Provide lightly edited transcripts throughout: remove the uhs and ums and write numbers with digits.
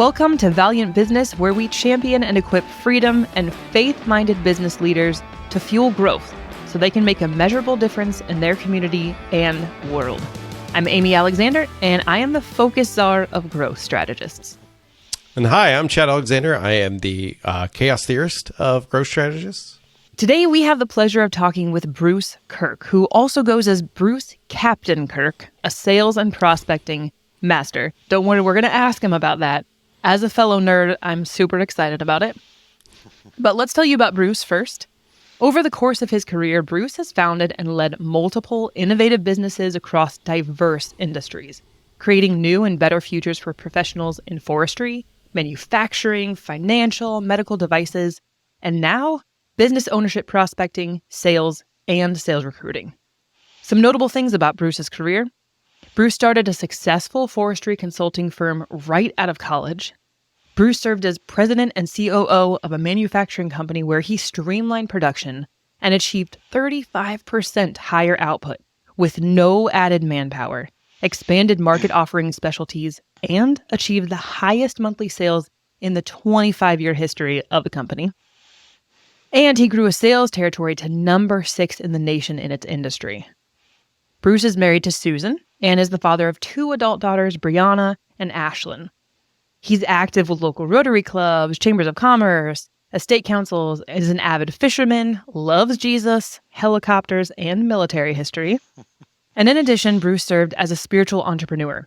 Welcome to Valiant Business, where we champion and equip freedom and faith-minded business leaders to fuel growth so they can make a measurable difference in their community and world. I'm Amy Alexander, and I am the focus czar of growth strategists. And hi, I'm Chad Alexander. I am the chaos theorist of growth strategists. Today, we have the pleasure of talking with Bruce Kirk, who also goes as Bruce Captain Kirk, a sales and prospecting master. Don't worry, we're going to ask him about that. As a fellow nerd, I'm super excited about it. But let's tell you about Bruce first. Over the course of his career, Bruce has founded and led multiple innovative businesses across diverse industries, creating new and better futures for professionals in forestry, manufacturing, financial, medical devices, and now business ownership prospecting, sales, and sales recruiting. Some notable things about Bruce's career. Bruce started a successful forestry consulting firm right out of college. Bruce served as president and COO of a manufacturing company where he streamlined production and achieved 35% higher output with no added manpower, expanded market offering specialties, and achieved the highest monthly sales in the 25-year history of the company. And he grew a sales territory to number 6 in the nation in its industry. Bruce is married to Susan and is the father of 2 adult daughters, Brianna and Ashlyn. He's active with local Rotary clubs, chambers of commerce, estate councils, is an avid fisherman, loves Jesus, helicopters, and military history. And in addition, Bruce served as a spiritual entrepreneur,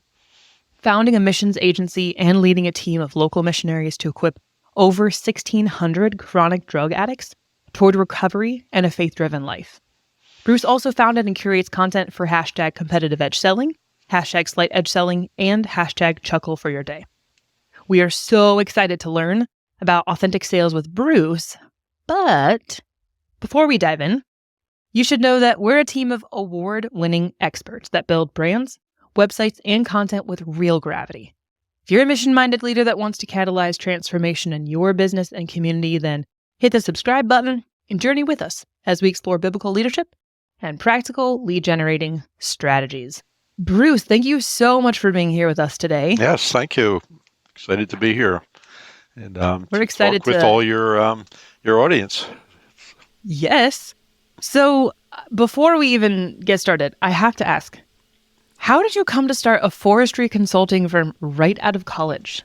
founding a missions agency and leading a team of local missionaries to equip over 1,600 chronic drug addicts toward recovery and a faith-driven life. Bruce also founded and curates content for hashtag competitive edge selling, hashtag slight edge selling, and hashtag chuckle for your day. We are so excited to learn about authentic sales with Bruce, but before we dive in, you should know that we're a team of award-winning experts that build brands, websites, and content with real gravity. If you're a mission-minded leader that wants to catalyze transformation in your business and community, then hit the subscribe button and journey with us as we explore biblical leadership and practical lead-generating strategies. Bruce, thank you so much for being here with us today. Yes, thank you. Excited to be here, and we're excited talk with all your audience. Yes. So before we even get started, I have to ask, how did you come to start a forestry consulting firm right out of college?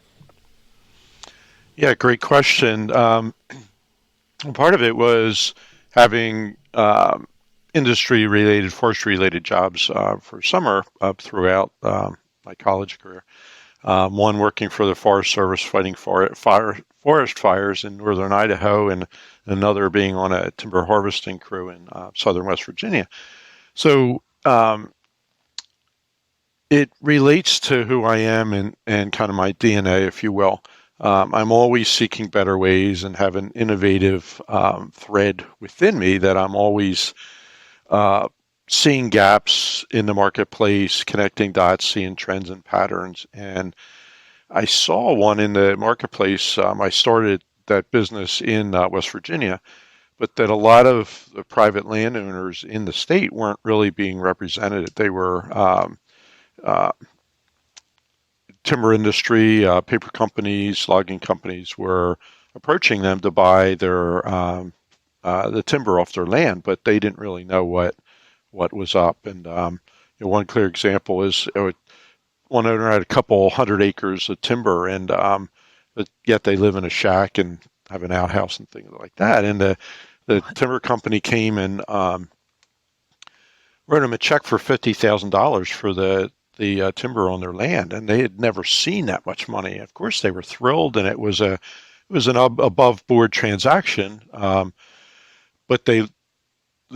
Yeah, great question. Part of it was having industry-related, forestry-related jobs for summer throughout my college career. One working for the Forest Service fighting forest fires in northern Idaho, and another being on a timber harvesting crew in southern West Virginia. So it relates to who I am and kind of my DNA, if you will. I'm always seeking better ways and have an innovative thread within me that I'm always seeing gaps in the marketplace, connecting dots, seeing trends and patterns. And I saw one in the marketplace. I started that business in West Virginia, but that a lot of the private landowners in the state weren't really being represented. They were timber industry, paper companies, logging companies were approaching them to buy their the timber off their land, but they didn't really know what was up. And one clear example is one owner had a couple hundred acres of timber, and but yet they live in a shack and have an outhouse and things like that. And the timber company came and wrote them a check for $50,000 for the timber on their land, and they had never seen that much money. Of course, they were thrilled, and it was an above board transaction. But the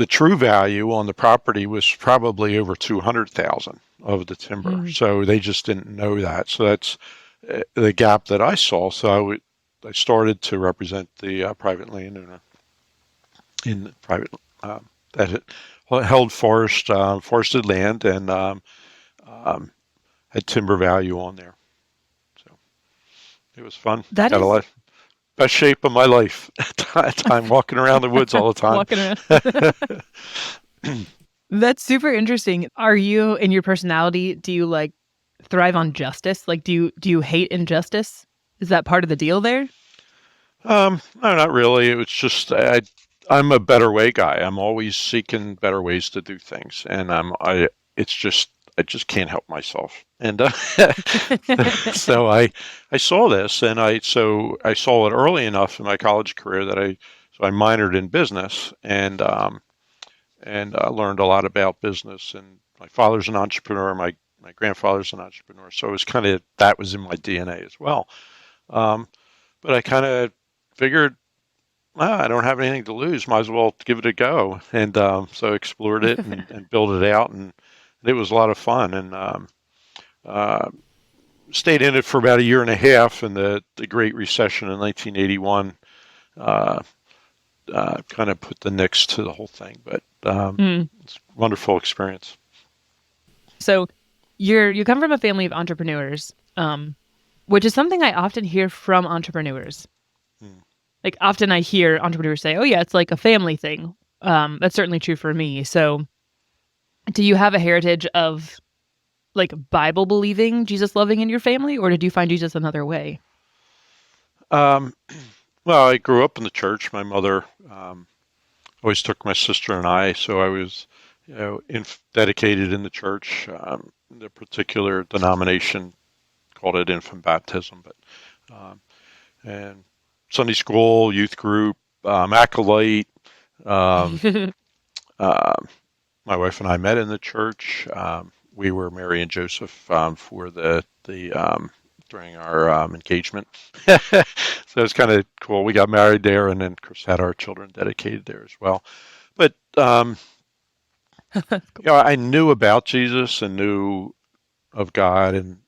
true value on the property was probably over $200,000 of the timber. Mm-hmm. So they just didn't know that. So that's the gap that I saw. So I started to represent the private landowner in private that held forested land and had timber value on there. So it was fun. Got a lot. Best shape of my life. Time walking around the woods all the time. Walking around. That's super interesting. Are you, in your personality, do you like thrive on justice? Like, do you hate injustice? Is that part of the deal there? No, not really. It was just I'm a better way guy. I'm always seeking better ways to do things, and it's just I just can't help myself. And so I saw this, and I saw it early enough in my college career that I minored in business, and learned a lot about business. And my father's an entrepreneur. My grandfather's an entrepreneur, so it was kind of that was in my DNA as well. Um, but I kind of figured, I don't have anything to lose. Might as well give it a go. And so I explored it and built it out, and it was a lot of fun. And uh, stayed in it for about a year and a half. And the Great Recession in 1981 kind of put the nix to the whole thing. But Hmm. it's a wonderful experience. So you come from a family of entrepreneurs, which is something I often hear from entrepreneurs. Hmm. Like often I hear entrepreneurs say, "Oh yeah, it's like a family thing." That's certainly true for me. So, do you have a heritage of like Bible believing, Jesus loving in your family, or did you find Jesus another way? Um, well, I grew up in the church. My mother always took my sister and I, so I was, dedicated in the church. The particular denomination called it infant baptism, but um, and Sunday school, youth group, acolyte. Um, uh, my wife and I met in the church. We were Mary and Joseph for the during our engagement. So it's kind of cool. We got married there, and then of course had our children dedicated there as well. But That's cool. I knew about Jesus and knew of God, and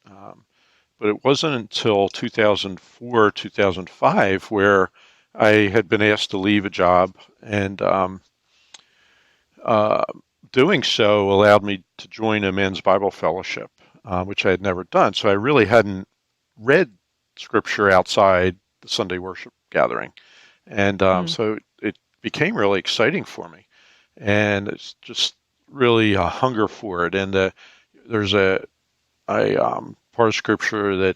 but it wasn't until 2004, 2005 where I had been asked to leave a job, and uh, doing so allowed me to join a men's Bible fellowship, which I had never done. So I really hadn't read scripture outside the Sunday worship gathering, and Mm. so it became really exciting for me, and it's just really a hunger for it. And there's a part of scripture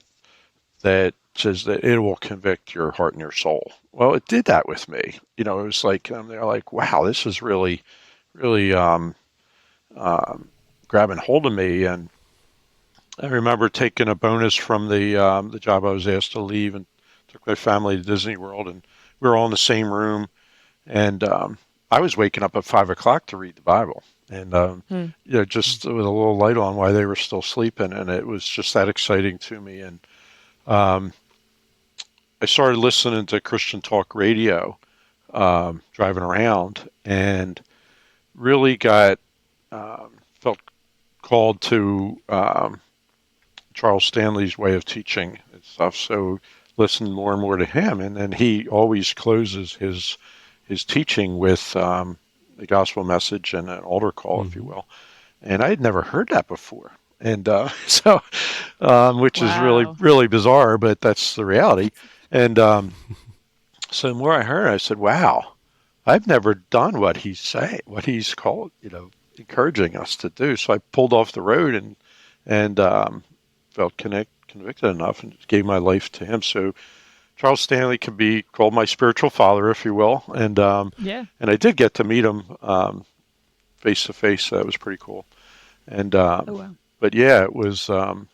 that says that it will convict your heart and your soul. Well, it did that with me. It was like they're like, wow, this is really um, grabbing hold of me. And I remember taking a bonus from the job I was asked to leave, and took my family to Disney World, and we were all in the same room. And I was waking up at 5 o'clock to read the Bible, and Mm. just with a little light on while they were still sleeping, and it was just that exciting to me. And um, I started listening to Christian talk radio, driving around, and really felt called to Charles Stanley's way of teaching and stuff. So listened more and more to him, and then he always closes his teaching with the gospel message and an altar call, if you Mm-hmm. will. And I had never heard that before, and which is really Wow. really bizarre, but that's the reality. And so the more I heard, I said, "Wow, I've never done what he's saying, what he's called, encouraging us to do." So I pulled off the road and felt convicted enough and gave my life to him. So Charles Stanley can be called my spiritual father, if you will, Yeah. and I did get to meet him face to face. That was pretty cool. And Oh wow. but yeah, it was um,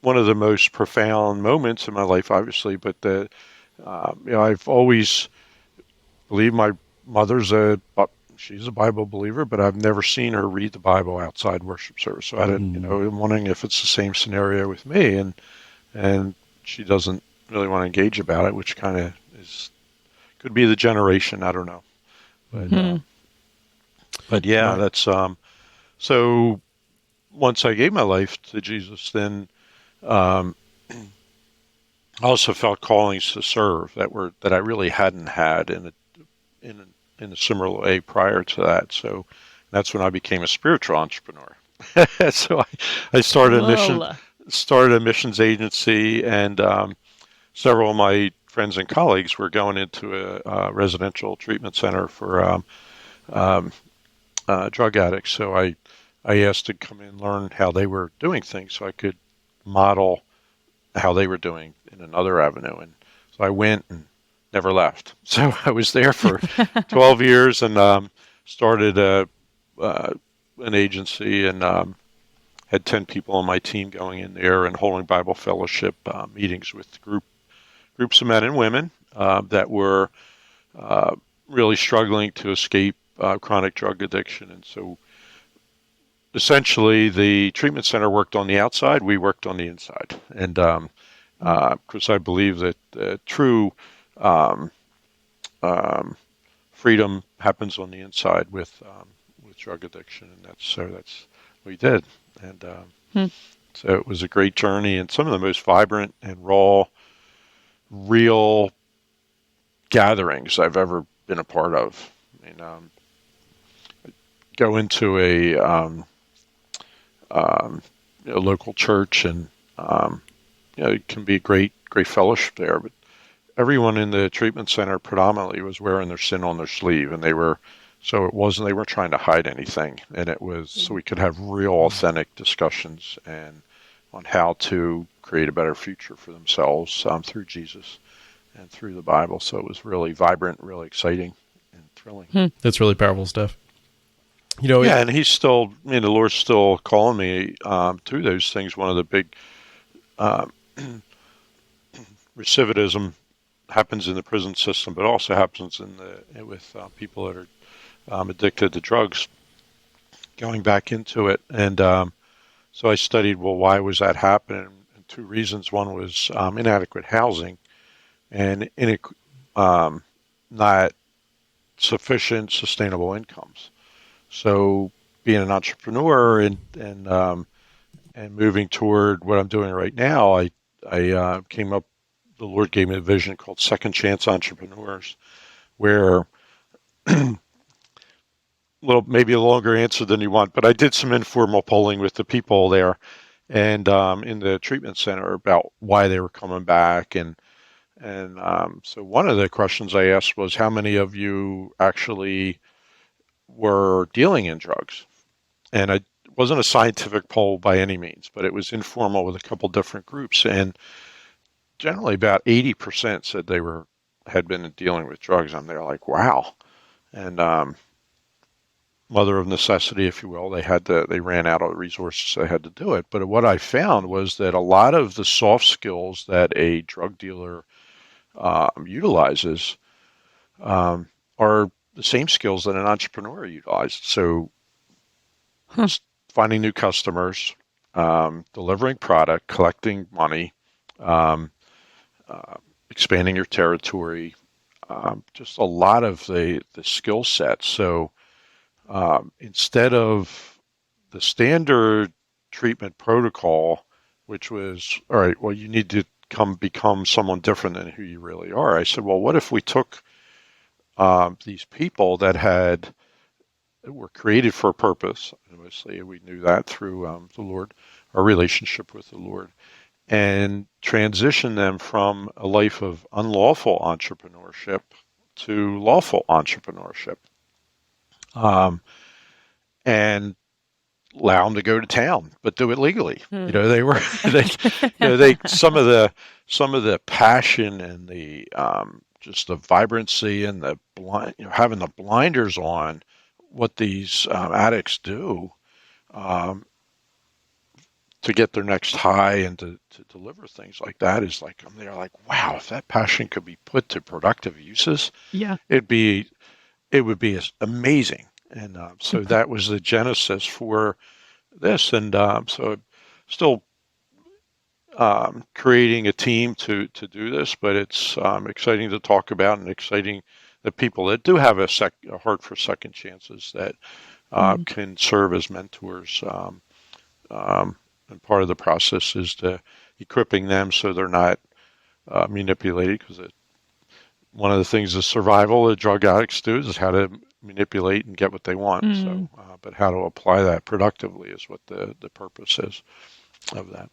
one of the most profound moments in my life, obviously. But I've always believed my mother's she's a Bible believer, but I've never seen her read the Bible outside worship service. So I didn't, Mm. I'm wondering if it's the same scenario with me, and she doesn't really want to engage about it, which kind of is could be the generation. I don't know, but Mm-hmm. Hmm. yeah, My that's so. Once I gave my life to Jesus, then um, I also felt callings to serve that I really hadn't had in in a similar way prior to that. So that's when I became a spiritual entrepreneur. So I Cool. started a missions agency, and several of my friends and colleagues were going into a residential treatment center for um, drug addicts. So I I asked to come in and learn how they were doing things so I could model how they were doing in another avenue. And so I went and never left. So I was there for 12 years and started an agency and had 10 people on my team going in there and holding Bible fellowship meetings with groups of men and women that were really struggling to escape chronic drug addiction. And so essentially the treatment center worked on the outside, we worked on the inside. And because I believe that true freedom happens on the inside with drug addiction, and that's what we did. And so it was a great journey and some of the most vibrant and raw, real gatherings I've ever been a part of. I mean, go into a local church, and it can be a great fellowship there. But everyone in the treatment center predominantly was wearing their sin on their sleeve, and they weren't trying to hide anything, and it was so we could have real authentic discussions and on how to create a better future for themselves through Jesus and through the Bible. So it was really vibrant, really exciting and thrilling. That's really powerful stuff. And the Lord's still calling me through those things. One of the big recidivism happens in the prison system, but also happens with people that are addicted to drugs, going back into it. And so I studied, well, why was that happening? And two reasons. One was inadequate housing and not sufficient sustainable incomes. So being an entrepreneur and moving toward what I'm doing right now, I came up. The Lord gave me a vision called Second Chance Entrepreneurs, where maybe a longer answer than you want, but I did some informal polling with the people there and in the treatment center about why they were coming back. And so one of the questions I asked was, how many of you actually were dealing in drugs? And it wasn't a scientific poll by any means, but it was informal with a couple different groups. And generally about 80% said they had been dealing with drugs. And they're like, wow. And mother of necessity, if you will, they ran out of resources, they had to do it. But what I found was that a lot of the soft skills that a drug dealer utilizes are the same skills that an entrepreneur utilized. So finding new customers, delivering product, collecting money, expanding your territory, just a lot of the skill sets. So instead of the standard treatment protocol, which was, all right, well, you need to become someone different than who you really are. I said, well, what if we took these people that were created for a purpose? Obviously, we knew that through the Lord, our relationship with the Lord, and transition them from a life of unlawful entrepreneurship to lawful entrepreneurship. And allow them to go to town, but do it legally. They were some of the passion and the just the vibrancy and the having the blinders on what these addicts do to get their next high and to deliver things like that is like, they're like, wow, if that passion could be put to productive uses, it would be amazing. And so that was the genesis for this. And so still creating a team to do this, but it's exciting to talk about and exciting that people that do have a heart for second chances that can serve as mentors. And part of the process is equipping them so they're not manipulated, because one of the things of survival that drug addicts do is how to manipulate and get what they want. So, but how to apply that productively is what the purpose is of that.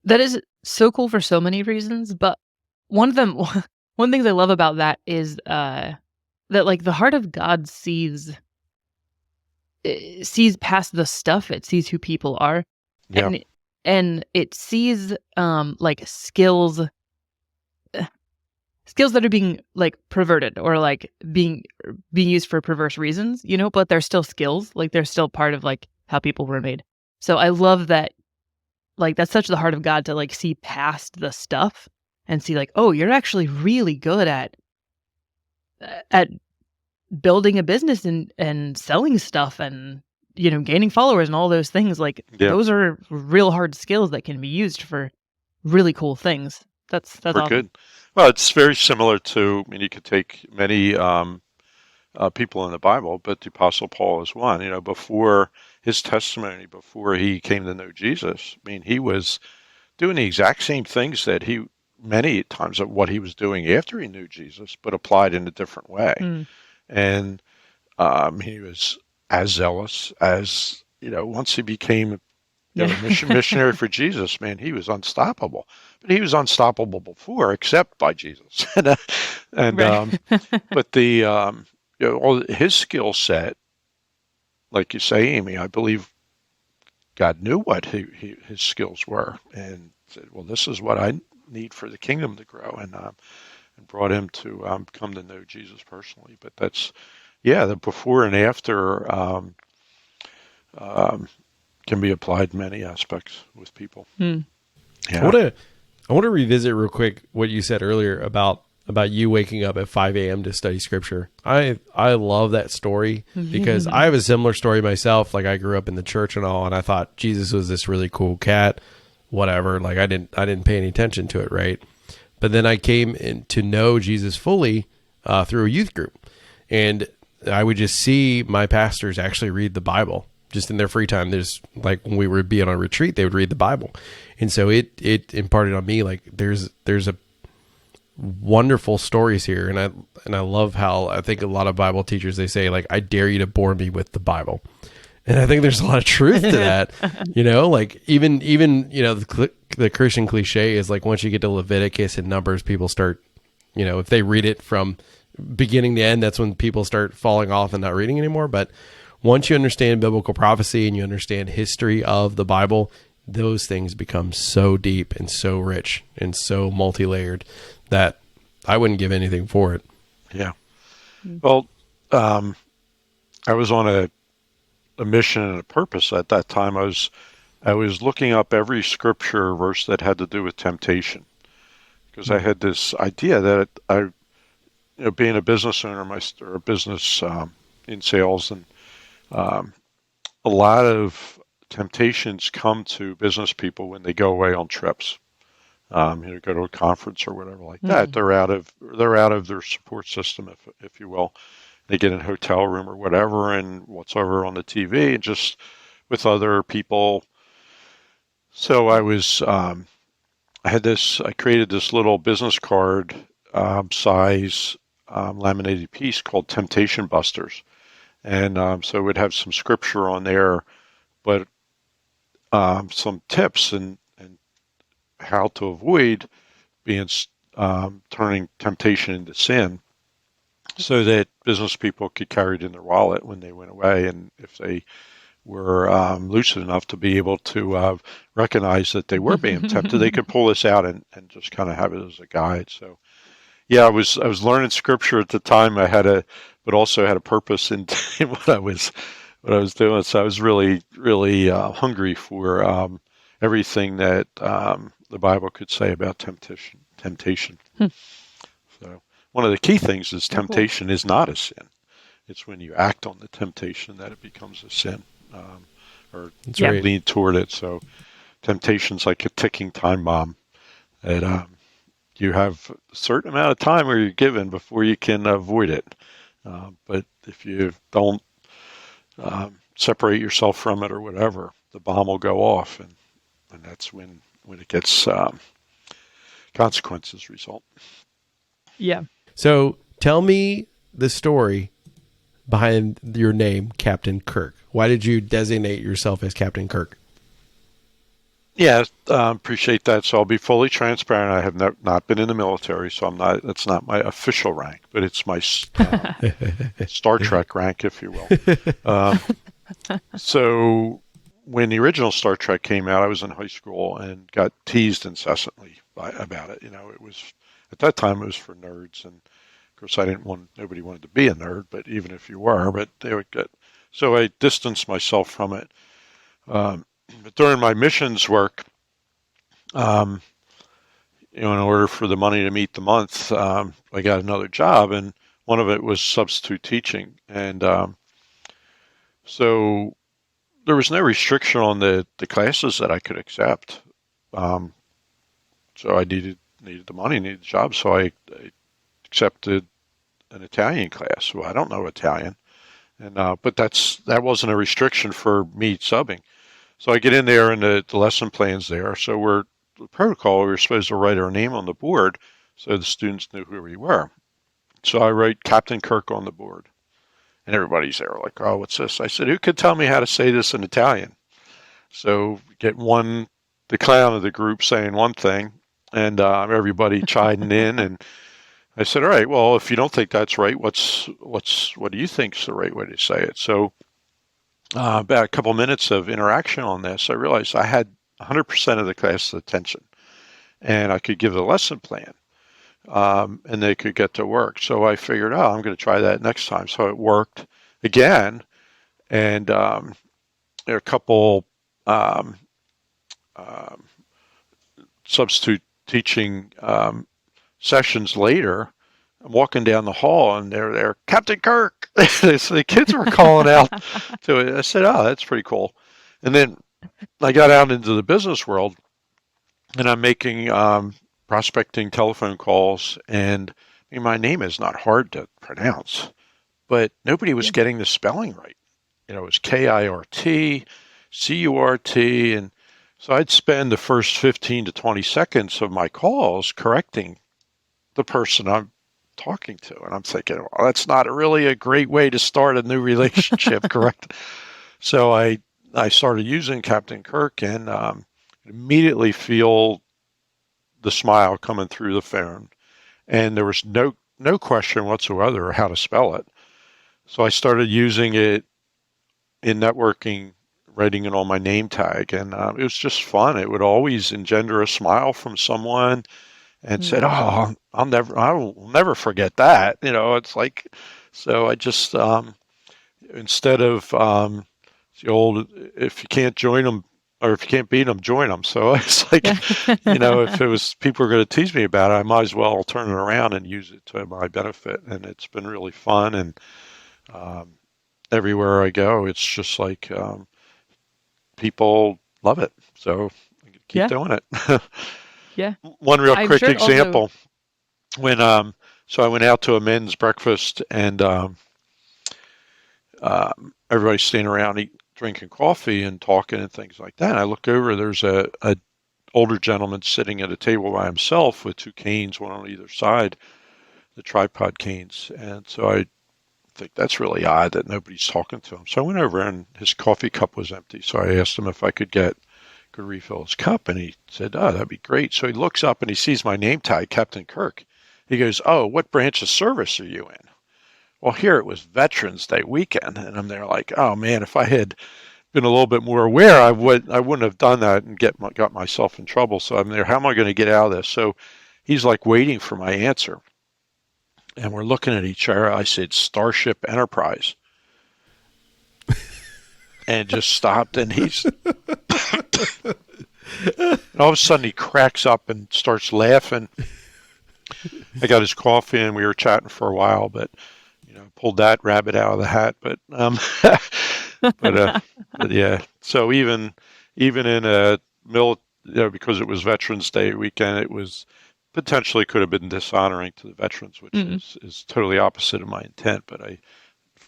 That is so cool for so many reasons, but one of them, one thing I love about that is that like the heart of God sees sees past the stuff. It sees who people are, Yeah. and it sees like skills that are being like perverted or like being used for perverse reasons, but they're still skills. Like they're still part of like how people were made. So I love that. Like that's such the heart of God to like see past the stuff and see like, oh, you're actually really good at building a business and selling stuff and gaining followers and all those things. Like Yeah. those are real hard skills that can be used for really cool things. That's awesome. Good. Well, it's very similar to, I mean, you could take many people in the Bible, but the Apostle Paul is one. Before his testimony, before he came to know Jesus, I mean, he was doing the exact same things that many times of what he was doing after he knew Jesus, but applied in a different way. And he was as zealous as, once he became missionary for Jesus, man, he was unstoppable. But he was unstoppable before, except by Jesus. and Right. but the all his skill set, like you say, Amy, I believe God knew what his skills were, and said, "Well, this is what I need for the kingdom to grow," and brought him to come to know Jesus personally. But that's, the before and after can be applied in many aspects with people. Yeah. I want to revisit real quick what you said earlier about you waking up at 5 a.m. to study scripture. I love that story because I have a similar story myself. Like I grew up in the church and all, and I thought Jesus was this really cool cat, whatever. Like I didn't pay any attention to it, right? But then I came in to know Jesus fully through a youth group, and I would just see my pastors actually read the Bible just in their free time. There's like when we would be on a retreat, they would read the Bible, and so it imparted on me like there's a wonderful stories here, and I love how I think a lot of Bible teachers, they say like, I dare you to bore me with the Bible, and I think there's a lot of truth to that. Like even the Christian cliche is like once you get to Leviticus and Numbers, people start, if they read it from beginning to end, that's when people start falling off and not reading anymore. But once you understand biblical prophecy and you understand history of the Bible, those things become so deep and so rich and so multi-layered that I wouldn't give anything for it. Yeah. Well, I was on a mission and a purpose at that time. I was looking up every scripture verse that had to do with temptation, because I had this idea that being a business owner, or a business in sales, and a lot of temptations come to business people when they go away on trips. Go to a conference or whatever like that. They're out of their support system, if you will. They get in a hotel room or whatever, and what's over on the TV, and just with other people. So I created this little business card size laminated piece called Temptation Busters, and so it would have some scripture on there, but some tips and how to avoid being turning temptation into sin, so that business people could carry it in their wallet when they went away, and if they were lucid enough to be able to recognize that they were being tempted, they could pull this out and just kind of have it as a guide. So I was learning scripture at the time. But also had a purpose in what I was doing. So I was really, really hungry for everything that the Bible could say about temptation. So one of the key things is temptation is not a sin. It's when you act on the temptation that it becomes a sin, or lean toward it. So temptation's like a ticking time bomb that you have a certain amount of time where you're given before you can avoid it. But if you don't separate yourself from it or whatever, the bomb will go off, and that's when it gets consequences result. Yeah. So tell me the story behind your name, Captain Kirk. Why did you designate yourself as Captain Kirk? Yeah, appreciate that. So I'll be fully transparent. I have not been in the military, so that's not my official rank, but it's my Star Trek rank, if you will. So when the original Star Trek came out, I was in high school and got teased incessantly about it. It was at that time it was for nerds, and of course I didn't want nobody wanted to be a nerd, but even if you were, but they would get. So I distanced myself from it. But during my missions work, um, in order for the money to meet the month, I got another job, and one of it was substitute teaching, and so there was no restriction on the classes that I could accept. Um, so I needed the money, needed the job, so I accepted an Italian class. Well, I don't know Italian, and but that wasn't a restriction for me subbing. So I get in there, and the lesson plan's there. So the protocol, we were supposed to write our name on the board so the students knew who we were. So I write Captain Kirk on the board, and everybody's there like, "Oh, what's this?" I said, "Who could tell me how to say this in Italian?" So get the clown of the group saying one thing, and everybody chiming in. And I said, "All right, well, if you don't think that's right, what do you think's the right way to say it?" So about a couple minutes of interaction on this, I realized I had 100% of the class's attention, and I could give the lesson plan, and they could get to work. So I figured, oh, I'm going to try that next time. So it worked again, and there are a couple um, um, substitute teaching sessions later. I'm walking down the hall, and they're there, Captain Kirk. So the kids were calling out to it. I said, "Oh, that's pretty cool." And then I got out into the business world, and I'm making prospecting telephone calls. And I mean, my name is not hard to pronounce, but nobody was getting the spelling right. It was Kirt, Curt, and so I'd spend the first 15 to 20 seconds of my calls correcting the person I'm talking to. And I'm thinking, well, that's not really a great way to start a new relationship, correct? So I started using Captain Kirk, and immediately feel the smile coming through the phone. And there was no question whatsoever how to spell it. So I started using it in networking, writing it on my name tag, and it was just fun. It would always engender a smile from someone, and said, "Oh, I will never forget that." It's like, so I just instead of the old, if you can't join them or if you can't beat them, join them. So it's like, if it was people were going to tease me about it, I might as well turn it around and use it to my benefit. And it's been really fun, and everywhere I go, it's just like people love it. So I keep doing it. Yeah. One real I'm quick sure example. also, When so I went out to a men's breakfast, and everybody's standing around drinking coffee and talking and things like that. And I look over, there's a older gentleman sitting at a table by himself with two canes, one on either side, the tripod canes. And so I think that's really odd that nobody's talking to him. So I went over, and his coffee cup was empty. So I asked him if I could refill his cup, and he said, "Oh, that'd be great." So he looks up and he sees my name tag, Captain Kirk. He goes, "Oh, what branch of service are you in?" Well, here it was Veterans Day weekend, and I'm there like, "Oh man, if I had been a little bit more aware, I wouldn't have done that and got myself in trouble." So I'm there. How am I going to get out of this? So he's like waiting for my answer, and we're looking at each other. I said, "Starship Enterprise," and just stopped, and he's. And all of a sudden, he cracks up and starts laughing. I got his coffee, and we were chatting for a while, but pulled that rabbit out of the hat. But but yeah. So even in a because it was Veterans Day weekend, it was potentially could have been dishonoring to the veterans, which is totally opposite of my intent. But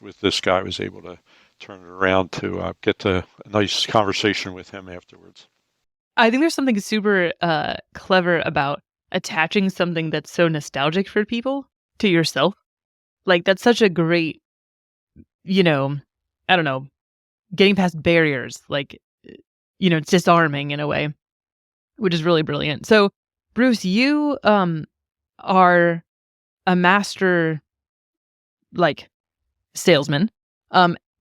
with this guy, I was able to turn it around to get to a nice conversation with him afterwards. I think there's something super clever about attaching something that's so nostalgic for people to yourself. Like, that's such a great, I don't know, getting past barriers. Like, it's disarming in a way, which is really brilliant. So, Bruce, you are a master, like, salesman.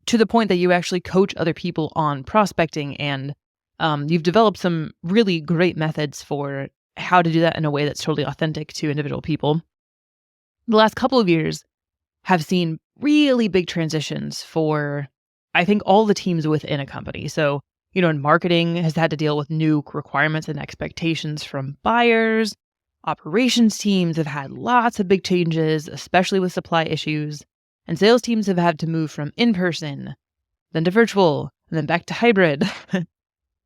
to the point that you actually coach other people on prospecting, and you've developed some really great methods for how to do that in a way that's totally authentic to individual people. The last couple of years have seen really big transitions for, I think, all the teams within a company. So, in marketing has had to deal with new requirements and expectations from buyers. Operations teams have had lots of big changes, especially with supply issues. And sales teams have had to move from in-person, then to virtual, and then back to hybrid.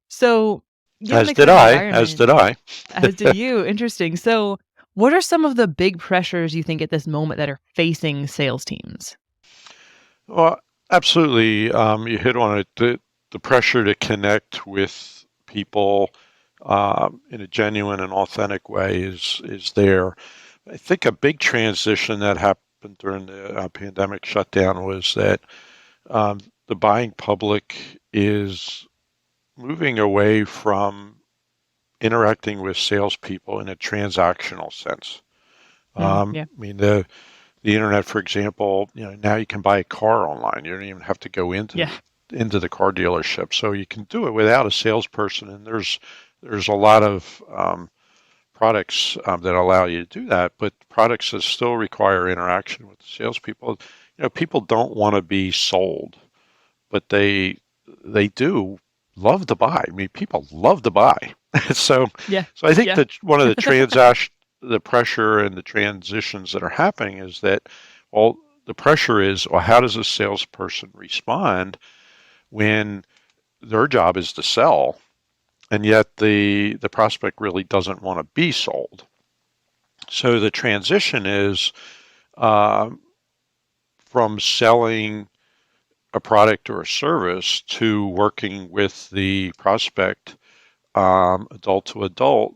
So, given As the did current I. As environment, did I. as did you, interesting. So, what are some of the big pressures you think at this moment that are facing sales teams? Well, absolutely. You hit on it. The pressure to connect with people in a genuine and authentic way is there. I think a big transition that happened during the pandemic shutdown was that the buying public is moving away from interacting with salespeople in a transactional sense. Yeah. I mean, the internet, for example, now you can buy a car online. You don't even have to go Yeah. into the car dealership, so you can do it without a salesperson. And there's a lot of products that allow you to do that, but products that still require interaction with the salespeople. People don't want to be sold, but they do love to buy. I mean, people love to buy. so Yeah. so I think Yeah. that one of the pressure and the transitions that are happening is that, well, the pressure is, well, how does a salesperson respond when their job is to sell, and yet the prospect really doesn't want to be sold? So the transition is uh, from selling a product or a service to working with the prospect, adult to adult,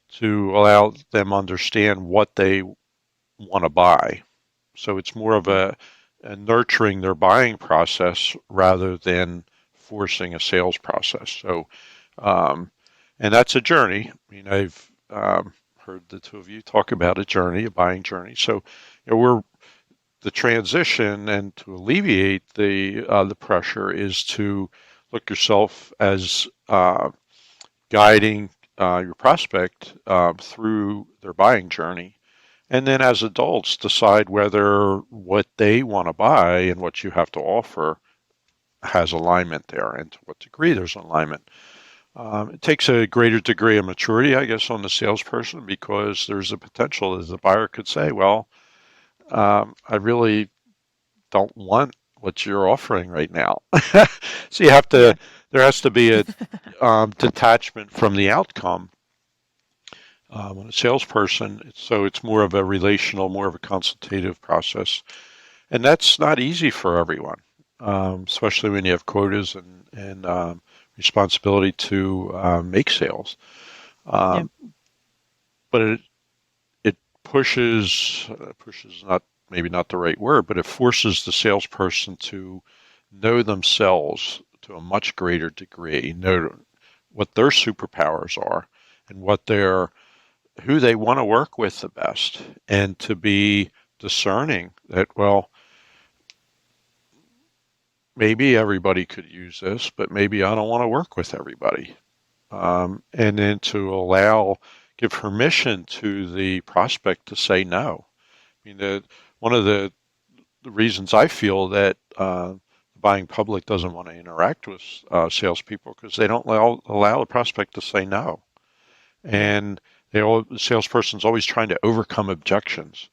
to allow them understand what they want to buy. So it's more of a nurturing their buying process rather than forcing a sales process. So, and that's a journey. I mean, I've heard the two of you talk about a journey, a buying journey. So, we're the transition, and to alleviate the pressure is to look yourself as guiding your prospect through their buying journey. And then as adults, decide whether what they want to buy and what you have to offer has alignment there, and to what degree there's alignment. It takes a greater degree of maturity, I guess, on the salesperson, because there's a potential that the buyer could say, well, I really don't want what you're offering right now. So you have Yeah. to, there has to be a detachment from the outcome. When a salesperson, so it's more of a relational, more of a consultative process. And that's not easy for everyone, especially when you have quotas and responsibility to make sales. Yeah. But it pushes, not maybe not the right word, but it forces the salesperson to know themselves to a much greater degree, know what their superpowers are, and who they want to work with the best, and to be discerning that, well, maybe everybody could use this, but maybe I don't want to work with everybody. And then to give permission to the prospect to say no. I mean, one of the reasons I feel that the buying public doesn't want to interact with salespeople, because they don't allow the prospect to say no. And the salesperson's always trying to overcome objections.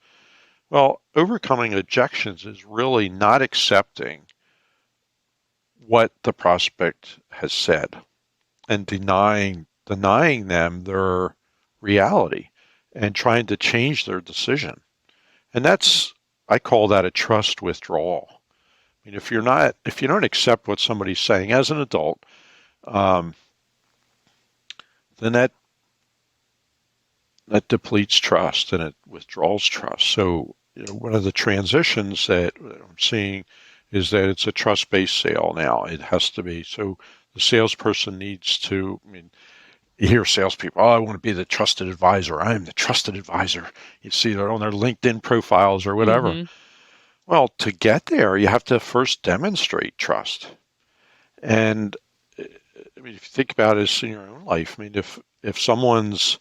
Well, overcoming objections is really not accepting what the prospect has said and denying them their reality and trying to change their decision. And I call that a trust withdrawal. I mean, if you don't accept what somebody's saying as an adult, then that depletes trust and it withdraws trust. So, one of the transitions that I'm seeing is that it's a trust-based sale now. It has to be. So the salesperson needs to, I mean, you hear salespeople, oh, I want to be the trusted advisor. I am the trusted advisor. You see that on their LinkedIn profiles or whatever. Mm-hmm. Well, to get there, you have to first demonstrate trust. And I mean, if you think about it in your own life, I mean, if someone's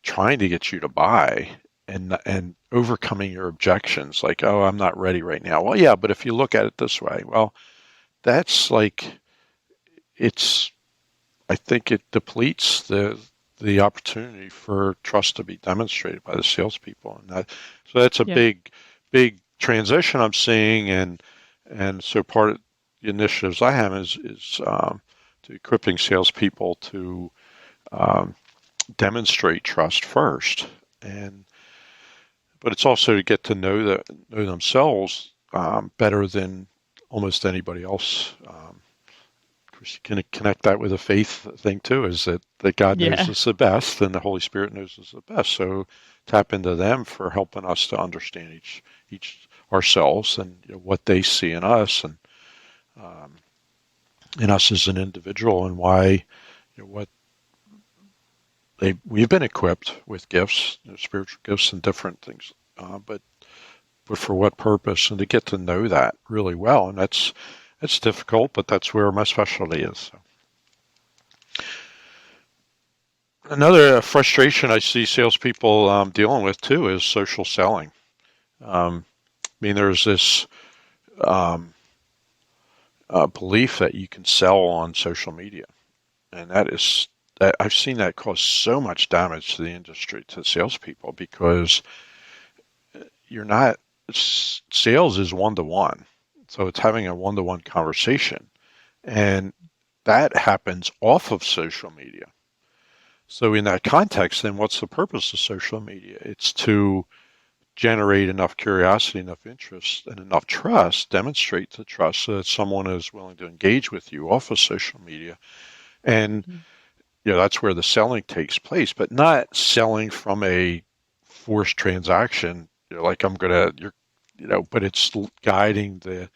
trying to get you to buy and overcoming your objections, like, oh, I'm not ready right now. Well, yeah, but if you look at it this way, well, that's like it's. I think it depletes the opportunity for trust to be demonstrated by the salespeople, and so that's a Yeah. big transition I'm seeing, and so part of the initiatives I have is to equipping salespeople to um, demonstrate trust first, and but it's also to get to know themselves better than almost anybody else. Of course, you can connect that with a faith thing too, is that God knows Yeah. us the best and the Holy Spirit knows us the best. So tap into them for helping us to understand each ourselves and what they see in us and um, in us as an individual and why what we've been equipped with gifts, spiritual gifts and different things, but for what purpose and to get to know that really well. And that's difficult, but that's where my specialty is. So. Another frustration I see salespeople dealing with too is social selling. I mean, there's this um, belief that you can sell on social media, and that I've seen that cause so much damage to the industry, to salespeople, because you're not sales is one to one, so it's having a one to one conversation, and that happens off of social media. So in that context, then what's the purpose of social media? It's to generate enough curiosity, enough interest, and enough trust, demonstrate the trust so that someone is willing to engage with you off of social media. And Mhm. that's where the selling takes place, but not selling from a forced transaction. Like I'm gonna, but it's guiding the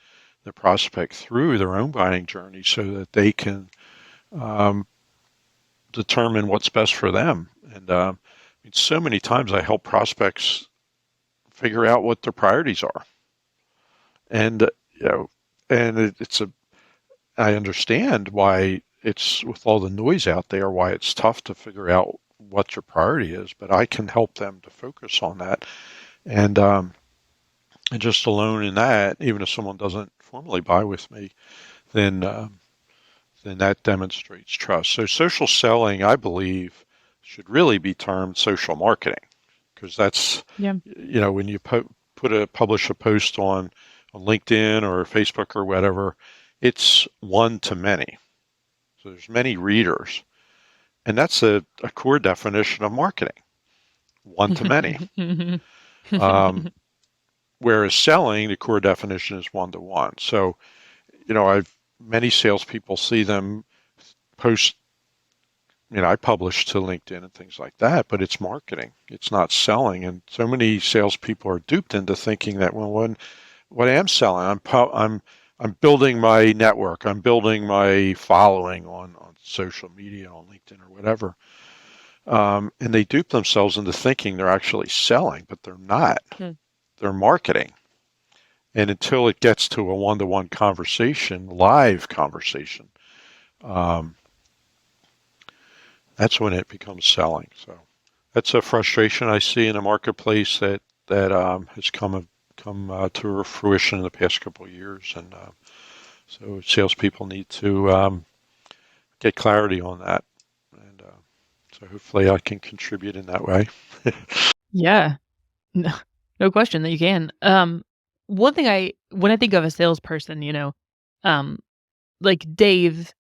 prospect through their own buying journey so that they can um, determine what's best for them. And I mean, so many times I help prospects figure out what their priorities are. And, and I understand why it's with all the noise out there, why it's tough to figure out what your priority is, but I can help them to focus on that. And just alone in that, even if someone doesn't formally buy with me, then, then that demonstrates trust. So social selling, I believe, should really be termed social marketing because that's, Yeah. when you publish a post on LinkedIn or Facebook or whatever, it's one to many. So there's many readers. And that's a core definition of marketing, one to many. Um, whereas selling, the core definition is one to one. So, many salespeople see them post, I publish to LinkedIn and things like that, but it's marketing. It's not selling. And so many salespeople are duped into thinking that, well, what I am selling, I'm building my network. I'm building my following on social media, on LinkedIn or whatever. And they dupe themselves into thinking they're actually selling, but they're not. Hmm. They're marketing. And until it gets to a one-to-one conversation, live conversation, um, that's when it becomes selling. So that's a frustration I see in the marketplace that has come to fruition in the past couple of years, and so salespeople need to get clarity on that, and so hopefully I can contribute in that way. Yeah. No, no question that you can. One thing when I think of a salesperson, um, like Dave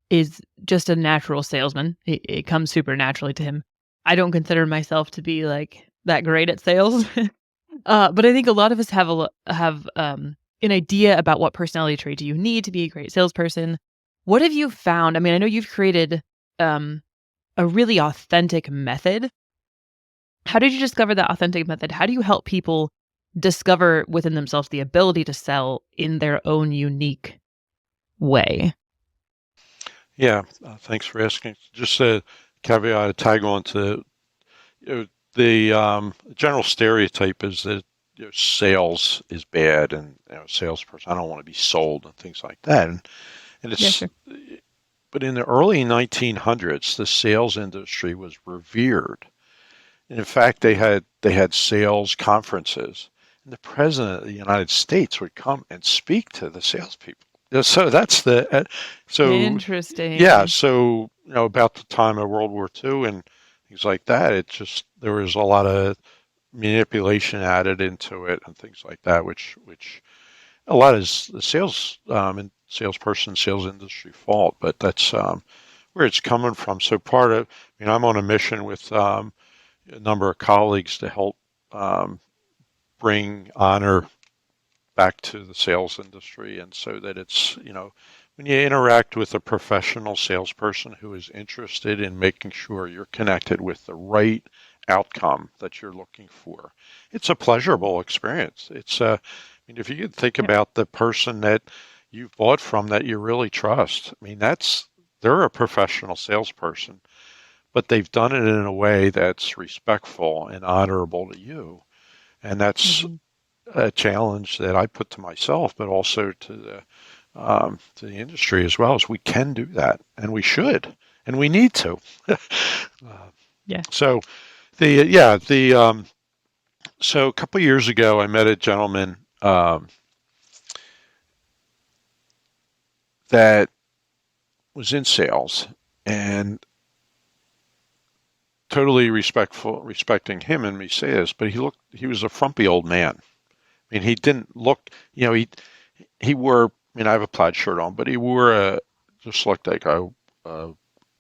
is just a natural salesman. It comes super naturally to him. I don't consider myself to be like that great at sales. But I think a lot of us have an idea about what personality trait do you need to be a great salesperson. What have you found? I mean, I know you've created um, a really authentic method. How did you discover that authentic method? How do you help people discover within themselves the ability to sell in their own unique way? Yeah, thanks for asking. Just a caveat, a tag on to the general stereotype is that sales is bad, and salesperson, I don't want to be sold and things like that. And Yeah, it's sure. but in the early 1900s, the sales industry was revered. And in fact, they had sales conferences, and the president of the United States would come and speak to the salespeople. So that's so yeah. Interesting. So about the time of World War II and things like that, there was a lot of manipulation added into it and things like that, which a lot is the sales and salesperson, sales industry fault, but that's where it's coming from. So I'm on a mission with a number of colleagues to help bring honor back to the sales industry, and so that it's when you interact with a professional salesperson who is interested in making sure you're connected with the right outcome that you're looking for, it's a pleasurable experience. If you could think Yeah. about the person that you've bought from that you really trust, they're a professional salesperson, but they've done it in a way that's respectful and honorable to you. And that's Hmm. a challenge that I put to myself, but also to the industry as well. As we can do that, and we should, and we need to. Yeah. So the yeah the so a couple of years ago, I met a gentleman that was in sales, and totally respecting him and me say this, but he was a frumpy old man. He didn't look, he wore, I have a plaid shirt on, but he wore just looked like a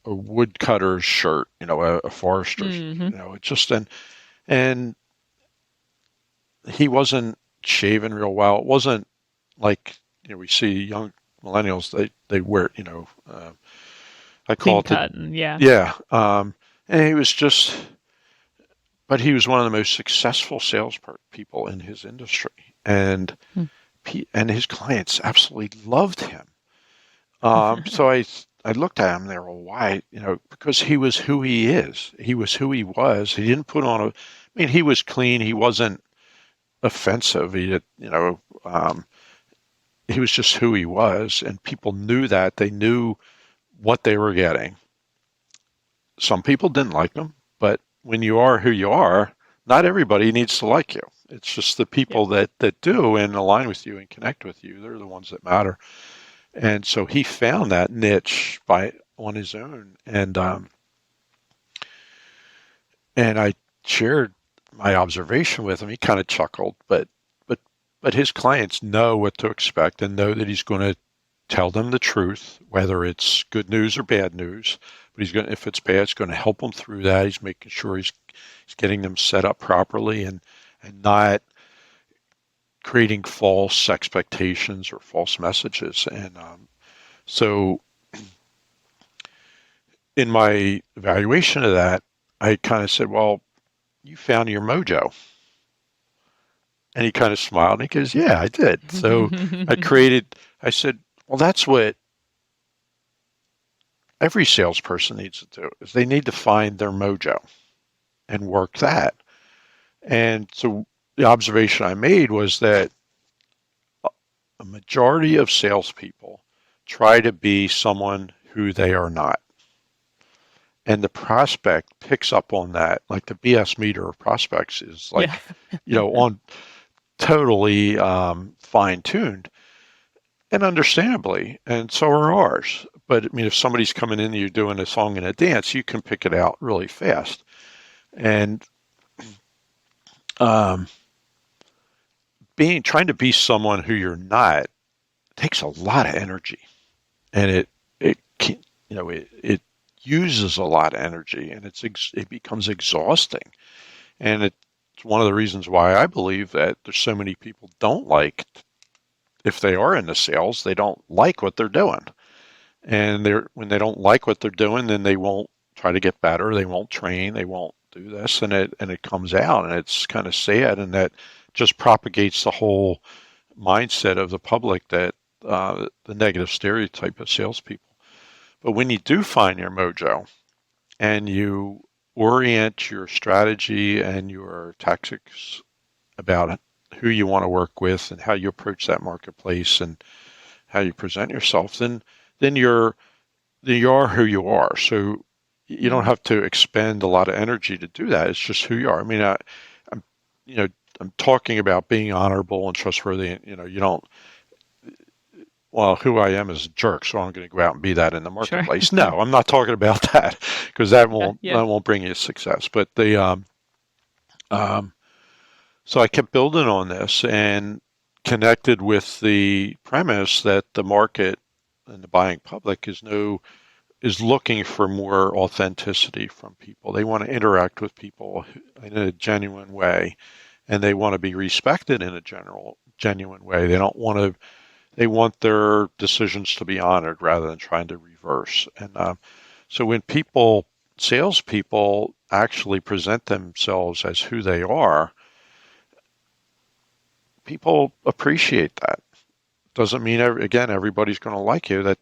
woodcutter's shirt, a forester's, Hmm. it just, and he wasn't shaven real well. It wasn't like, we see young millennials, they wear, I call Clean it the, cut. And yeah. yeah. And he was just, but he was one of the most successful people in his industry. Hmm. And his clients absolutely loved him. So I looked at him there, well, why? Because he was who he is. He was who he was. He didn't put on he was clean. He wasn't offensive. He was just who he was, and people knew that. They knew what they were getting. Some people didn't like him, but when you are who you are, not everybody needs to like you. It's just the Yeah. people that do and align with you and connect with you. They're the ones that matter. And so he found that niche on his own, and I shared my observation with him. He kind of chuckled, but his clients know what to expect and know that he's going to tell them the truth, whether it's good news or bad news. But if it's bad, it's going to help them through that. He's making sure he's getting them set up properly and not creating false expectations or false messages. And so in my evaluation of that, I kind of said, well, you found your mojo. And he kind of smiled and he goes, yeah, I did. So I said, well, that's what every salesperson needs to do is they need to find their mojo and work that. And so the observation I made was that a majority of salespeople try to be someone who they are not. And the prospect picks up on that. Like the BS meter of prospects is Yeah. like, on totally fine tuned and understandably. And so are ours. But if somebody's coming in, you're doing a song and a dance, you can pick it out really fast. And um, trying to be someone who you're not takes a lot of energy, and it uses a lot of energy, and it becomes exhausting. And it's one of the reasons why I believe that there's so many people don't like, if they are into sales, they don't like what they're doing. And when they don't like what they're doing, then they won't try to get better. They won't train. They won't do this, and it comes out, and it's kind of sad, and that just propagates the whole mindset of the public that the negative stereotype of salespeople. But when you do find your mojo and you orient your strategy and your tactics about who you want to work with and how you approach that marketplace and how you present yourself, then you are who you are. So you don't have to expend a lot of energy to do that. It's just who you are. I mean, I'm, you know, I'm talking about being honorable and trustworthy. And, you don't. Well, who I am is a jerk, so I'm going to go out and be that in the Sure. marketplace. No, I'm not talking about that, because that Yeah. won't bring you success. But so I kept building on this and connected with the premise that the market and the buying public is looking for more authenticity from people. They want to interact with people in a genuine way, and they want to be respected in a genuine way. They want their decisions to be honored rather than trying to reverse. And so when salespeople actually present themselves as who they are, people appreciate that. Doesn't mean everybody's going to like you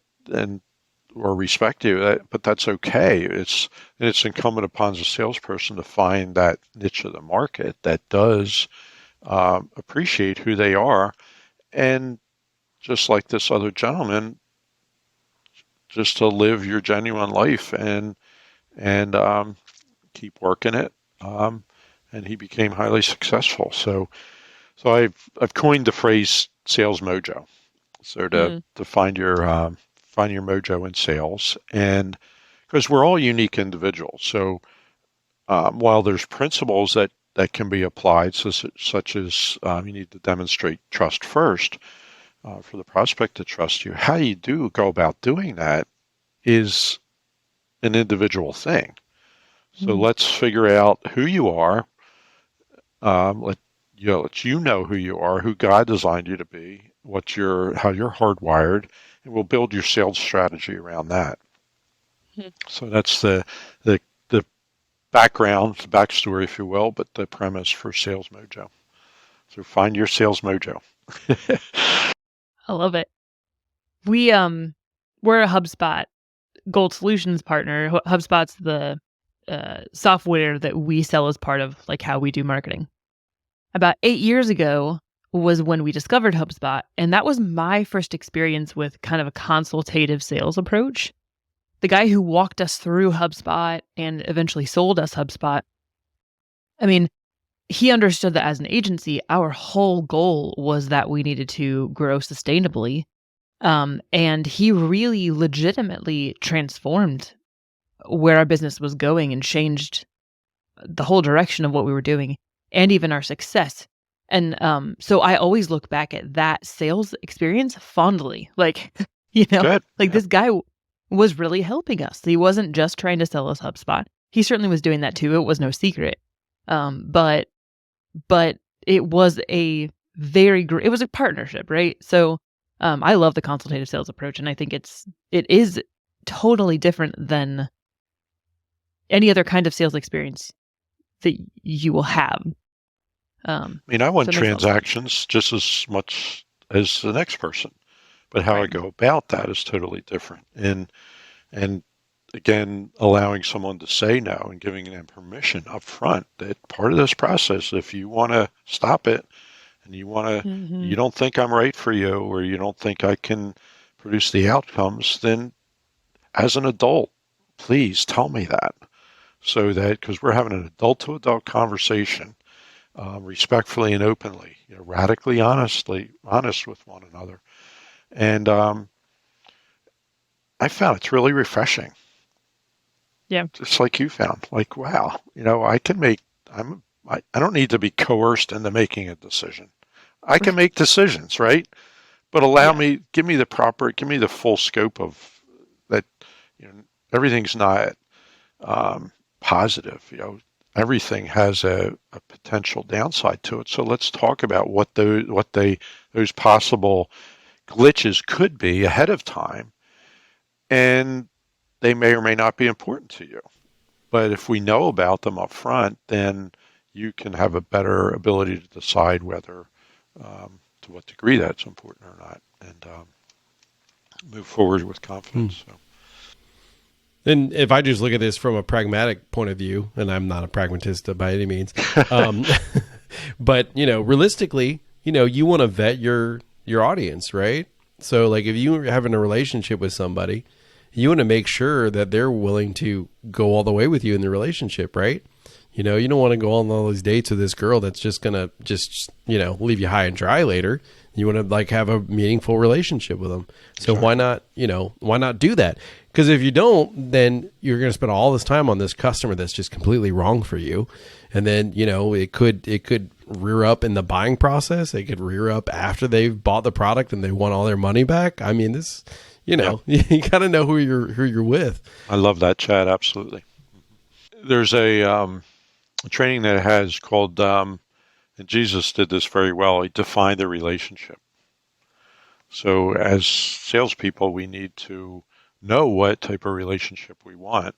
or respect you, but that's okay. It's incumbent upon the salesperson to find that niche of the market that does appreciate who they are, and just like this other gentleman, just to live your genuine life and keep working it. And he became highly successful. So I've coined the phrase sales mojo. So to find your mojo in sales, and because we're all unique individuals. So while there's principles that can be applied, such as you need to demonstrate trust first for the prospect to trust you. How you go about doing that is an individual thing. So let's figure out who you are. Let you know who you are, who God designed you to be, how you're hardwired, and we'll build your sales strategy around that. So that's the background, the backstory, if you will, but the premise for Sales Mojo. So find your sales mojo. I love it. We're a HubSpot Gold Solutions partner. HubSpot's the software that we sell as part of like how we do marketing. About 8 years ago was when we discovered HubSpot, and that was my first experience with kind of a consultative sales approach. The guy who walked us through HubSpot and eventually sold us HubSpot, I mean, he understood that as an agency, our whole goal was that we needed to grow sustainably. And he really legitimately transformed where our business was going and changed the whole direction of what we were doing and even our success. And so I always look back at that sales experience fondly. Like, Good. This guy was really helping us. He wasn't just trying to sell us HubSpot. He certainly was doing that too. It was no secret. But it was it was a partnership, right? So I love the consultative sales approach, and I think it is totally different than any other kind of sales experience that you will have. I mean, I want transactions just as much as the next person, but how I go about that is totally different. And again, allowing someone to say no and giving them permission up front that part of this process, if you want to stop it and you don't think I'm right for you, or you don't think I can produce the outcomes, then as an adult, please tell me that. So that, because we're having an adult to adult conversation, respectfully and openly, radically honest with one another. And I found it's really refreshing. Yeah. Just like you found, like, wow, I don't need to be coerced into making a decision. I can make decisions, right? But give me the full scope of that. Everything's not positive. Everything has a potential downside to it. So let's talk about what those possible glitches could be ahead of time, and they may or may not be important to you. But if we know about them up front, then you can have a better ability to decide whether, to what degree that's important or not, and move forward with confidence. So. And if I just look at this from a pragmatic point of view, and I'm not a pragmatist by any means, But, realistically, you want to vet your audience, right? So like if you're having a relationship with somebody, you want to make sure that they're willing to go all the way with you in the relationship, right? You don't want to go on all these dates with this girl that's just going to leave you high and dry later. You want to like have a meaningful relationship with them. So why not do that? Because if you don't, then you're going to spend all this time on this customer that's just completely wrong for you. And then, it could rear up in the buying process. It could rear up after they've bought the product and they want all their money back. I mean, this, you got to know who you're with. I love that, Chad. Absolutely. There's a training that it has called, and Jesus did this very well. He defined the relationship. So as salespeople, we need to know what type of relationship we want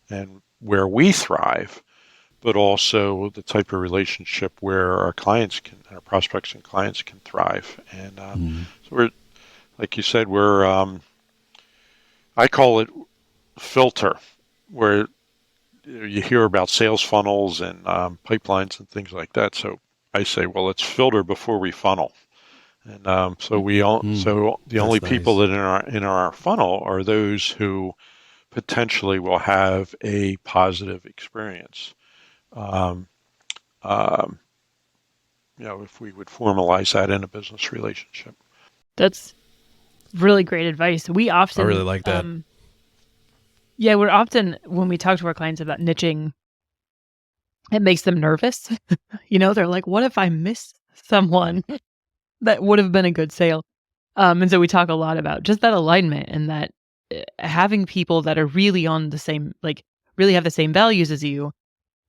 and where we thrive, but also the type of relationship where our prospects and clients can thrive. And so we're, like you said, I call it filter, where you hear about sales funnels and pipelines and things like that. So I say, well, let's filter before we funnel. And so the only people that in our funnel are those who potentially will have a positive experience. If we would formalize that in a business relationship. That's really great advice. We often, I really like that. We're often, when we talk to our clients about niching, it makes them nervous. They're like, what if I miss someone that would have been a good sale? And so we talk a lot about just that alignment and that having people that are really on the same, like really have the same values as you.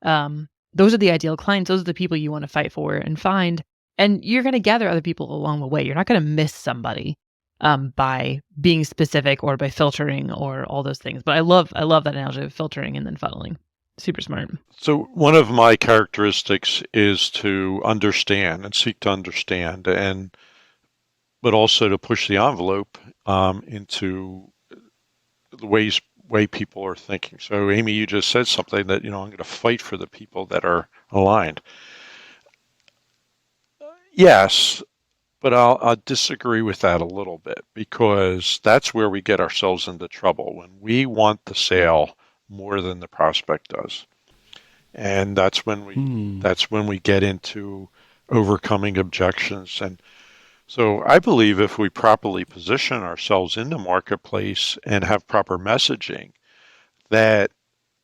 Those are the ideal clients. Those are the people you want to fight for and find. And you're going to gather other people along the way. You're not going to miss somebody by being specific or by filtering or all those things. But I love that analogy of filtering and then funneling. Super smart. So one of my characteristics is to understand and seek to understand, but also to push the envelope into the way people are thinking. So Amy, you just said something that, I'm going to fight for the people that are aligned. Yes, but I'll disagree with that a little bit, because that's where we get ourselves into trouble, when we want the sale more than the prospect does. And that's when we get into overcoming objections. And so I believe if we properly position ourselves in the marketplace and have proper messaging, that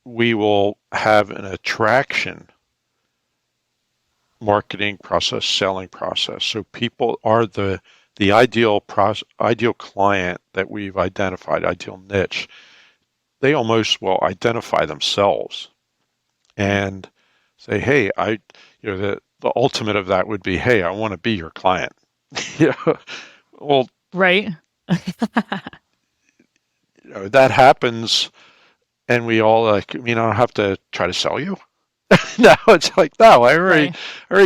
we will have an attraction marketing process, selling process. So people are the ideal client that we've identified, ideal niche. They almost will identify themselves and say, hey, the ultimate of that would be, hey, I want to be your client. Well, right. That happens, and we all I don't have to try to sell you. No, it's like, no, I already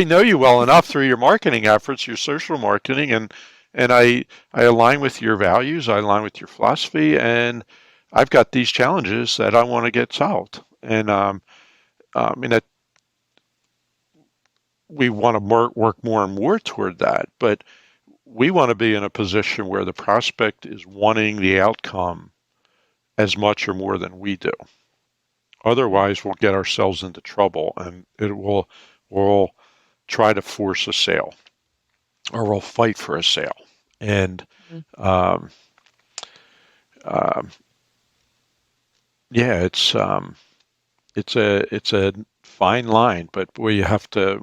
know you well enough through your marketing efforts, your social marketing, and I align with your values, I align with your philosophy, and I've got these challenges that I want to get solved. And that we want to work more and more toward that, but we want to be in a position where the prospect is wanting the outcome as much or more than we do. Otherwise, we'll get ourselves into trouble, and we'll try to force a sale, or we'll fight for a sale. And it's a fine line, but where you have to,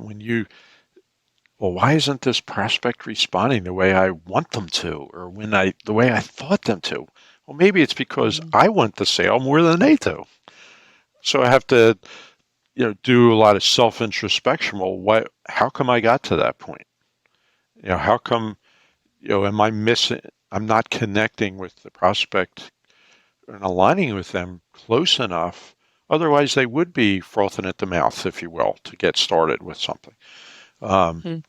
why isn't this prospect responding the way I want them to, or the way I thought them to? Well, maybe it's because I want the sale more than they do. So I have to, do a lot of self-introspection. Well, how come I got to that point? How come, am I missing? I'm not connecting with the prospect and aligning with them close enough. Otherwise, they would be frothing at the mouth, if you will, to get started with something. And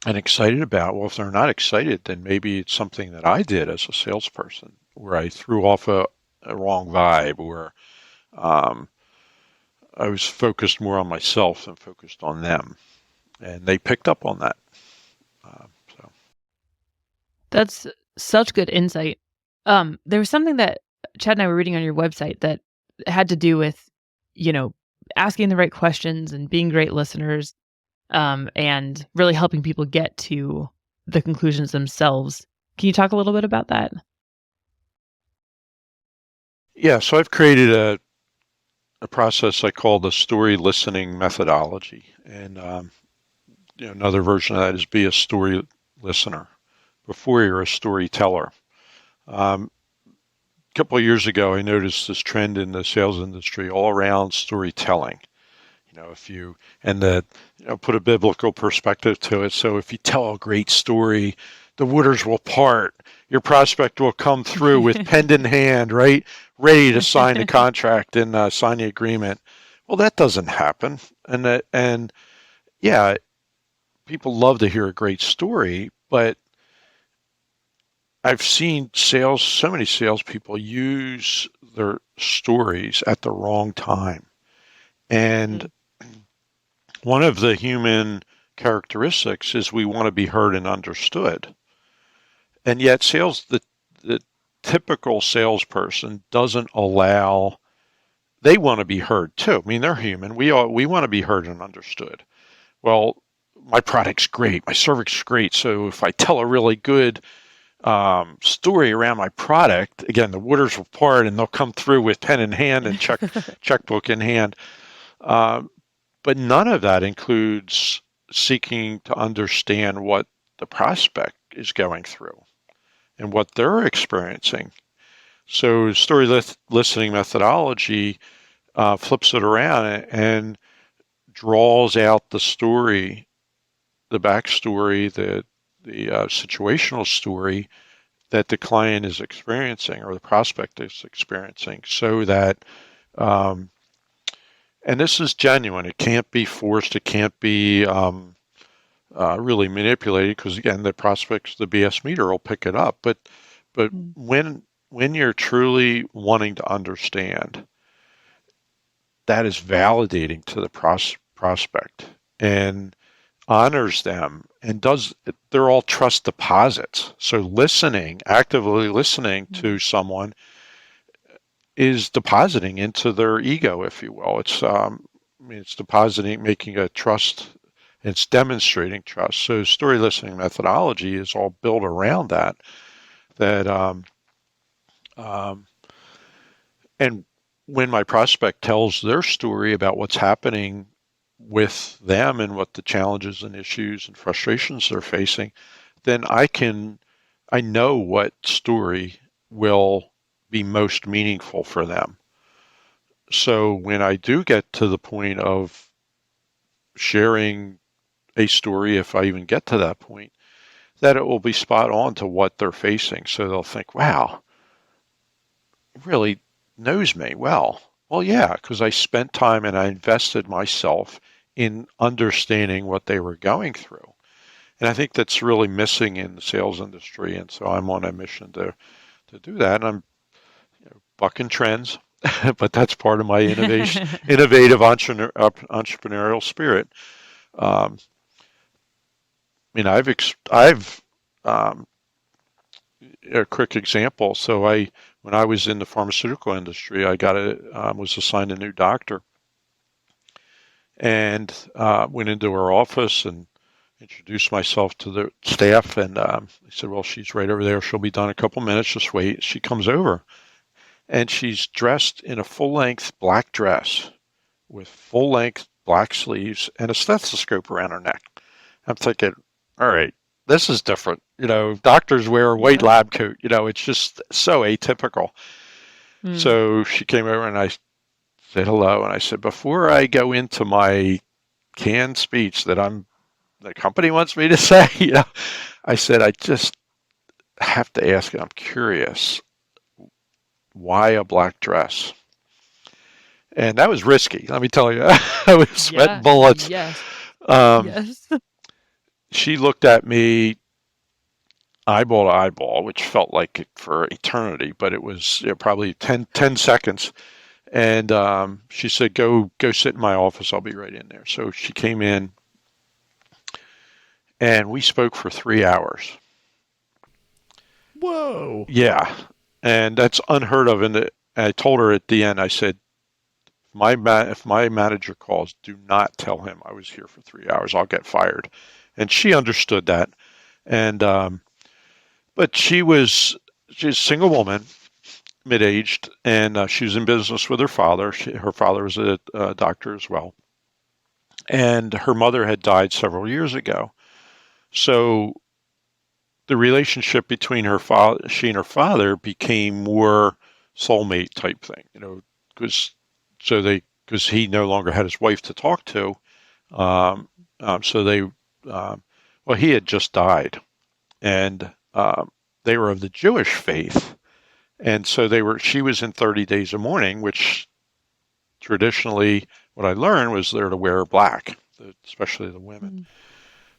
excited about. Well, if they're not excited, then maybe it's something that I did as a salesperson, where I threw off a wrong vibe, or I was focused more on myself than focused on them. and they picked up on that. So That's such good insight. There was something that Chad and I were reading on your website that had to do with, asking the right questions and being great listeners, and really helping people get to the conclusions themselves. Can you talk a little bit about that? yeah, so I've created a process I call the story listening methodology, and another version of that is be a story listener before you're a storyteller. A couple of years ago, I noticed this trend in the sales industry all around storytelling. If you put a biblical perspective to it. So if you tell a great story, the waters will part. Your prospect will come through with pen in hand, right, ready to sign the contract and sign the agreement. Well, that doesn't happen, and yeah, people love to hear a great story, but I've seen so many salespeople use their stories at the wrong time, and one of the human characteristics is we want to be heard and understood. And yet the typical salesperson doesn't allow, they want to be heard too. I mean, they're human. We want to be heard and understood. Well, my product's great. My service is great. So if I tell a really good story around my product, again, the waters will part and they'll come through with pen in hand and checkbook in hand. But none of that includes seeking to understand what the prospect is going through and what they're experiencing. So story listening methodology flips it around and draws out the story, the backstory, the situational story that the client is experiencing or the prospect is experiencing, so that and this is genuine. It can't be forced. It can't be really manipulated, because again, the prospects, the BS meter will pick it up. But when you're truly wanting to understand, that is validating to the prospect and honors them, and they're all trust deposits. So actively listening to someone is depositing into their ego, if you will. It's depositing, making a trust. It's demonstrating trust. So story listening methodology is all built around that. And when my prospect tells their story about what's happening with them and what the challenges and issues and frustrations they're facing, then I know what story will be most meaningful for them. So when I do get to the point of sharing a story, if I even get to that point, that it will be spot on to what they're facing. So they'll think, wow, he really knows me well. Well, yeah, because I spent time and I invested myself in understanding what they were going through. And I think that's really missing in the sales industry. And so I'm on a mission to do that. And I'm bucking trends, but that's part of my innovative entrepreneurial spirit. I've a quick example. So when I was in the pharmaceutical industry, I was assigned a new doctor, and went into her office and introduced myself to the staff, and they said, well, she's right over there. She'll be done in a couple minutes. Just wait. She comes over, and she's dressed in a full-length black dress with full-length black sleeves and a stethoscope around her neck. I'm thinking, all right, this is different. Doctors wear a white lab coat. It's just so atypical. So she came over and I said hello, and I said, before I go into my canned speech that the company wants me to say, I said, I just have to ask, and I'm curious, why a black dress? And that was risky. Let me tell you, I was sweating bullets. Yes. She looked at me eyeball to eyeball, which felt like it for eternity, but it was probably 10 seconds. And she said, go sit in my office. I'll be right in there. So she came in, and we spoke for 3 hours. Whoa. Yeah, and that's unheard of. And I told her at the end, I said, if my manager calls, do not tell him I was here for 3 hours. I'll get fired. And she understood that. And but she's a single woman, mid-aged, and she was in business with her father. Her father was a doctor as well, and her mother had died several years ago. So the relationship between she and her father became more soulmate type thing, because he no longer had his wife to talk to. So they, well, he had just died, and they were of the Jewish faith, and so she was in 30 days of mourning, which traditionally, what I learned was they're to wear black, especially the women.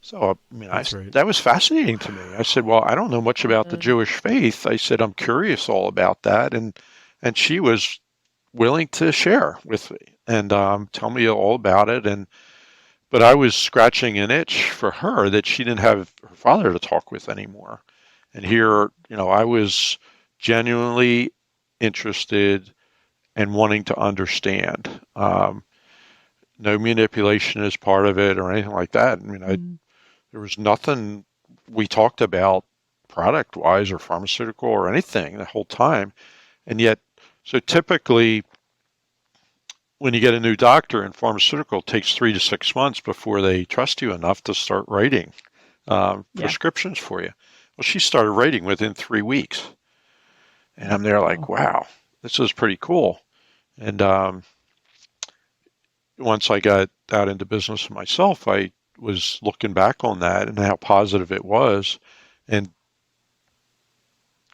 So, I mean, that was fascinating to me. I said, well, I don't know much about the Jewish faith. I said, I'm curious all about that. And she was willing to share with me and tell me all about it. But I was scratching an itch for her that she didn't have her father to talk with anymore. And here, I was genuinely interested and wanting to understand. No manipulation is part of it or anything like that. I mean, there was nothing we talked about product-wise or pharmaceutical or anything the whole time. And yet, so typically, when you get a new doctor in pharmaceutical, it takes 3 to 6 months before they trust you enough to start writing prescriptions for you. Well, she started writing within 3 weeks. And I'm there like, wow, this is pretty cool. And once I got out into business myself, I was looking back on that and how positive it was, and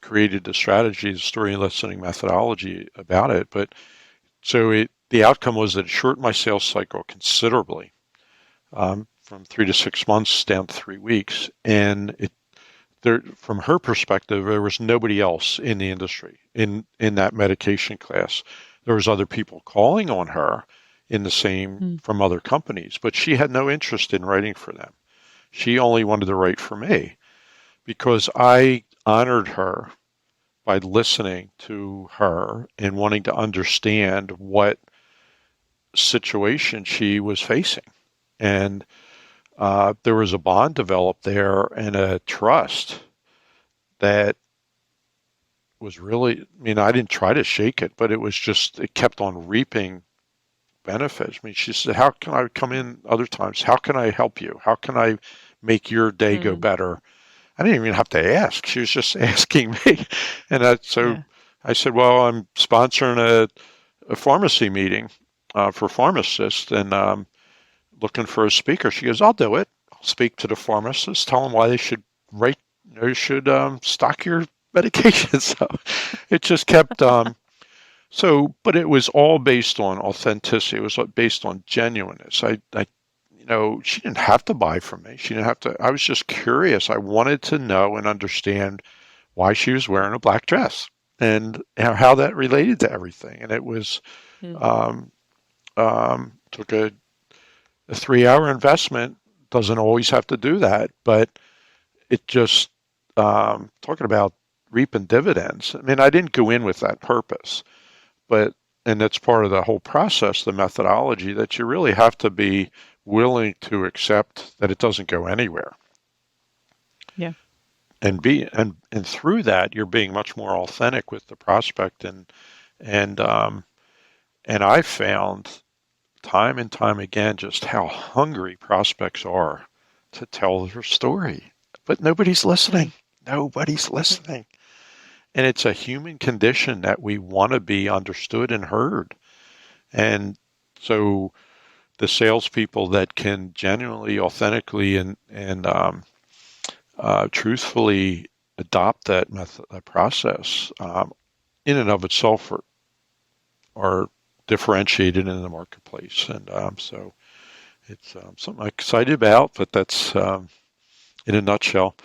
created the strategy, the story and listening methodology about it. But so the outcome was that it shortened my sales cycle considerably, from 3 to 6 months down to 3 weeks. And from her perspective, there was nobody else in the industry in that medication class. There was other people calling on her in the same from other companies, but she had no interest in writing for them. She only wanted to write for me because I honored her by listening to her and wanting to understand what situation she was facing. And there was a bond developed there and a trust that was really, I mean, I didn't try to shake it, but it kept on reaping benefits. I mean, she said, how can I come in other times? How can I help you? How can I make your day go better? I didn't even have to ask. She was just asking me. And I said, well, I'm sponsoring a pharmacy meeting for pharmacists and looking for a speaker. She goes, I'll do it. I'll speak to the pharmacists, tell them why they should stock your medication. So it just kept, but it was all based on authenticity. It was based on genuineness. She didn't have to buy from me. She didn't have to. I was just curious. I wanted to know and understand why she was wearing a black dress and how that related to everything. And it was, took a 3-hour investment. Doesn't always have to do that, but it just, talking about reaping dividends. I mean, I didn't go in with that purpose, and that's part of the whole process, the methodology, that you really have to be willing to accept that it doesn't go anywhere. Yeah. And through that, you're being much more authentic with the prospect. And I found time and time again just how hungry prospects are to tell their story, but nobody's listening. Nobody's listening. And it's a human condition that we want to be understood and heard. And so the salespeople that can genuinely, authentically, and truthfully adopt that process in and of itself are differentiated in the marketplace. And so it's something I'm excited about, but that's in a nutshell.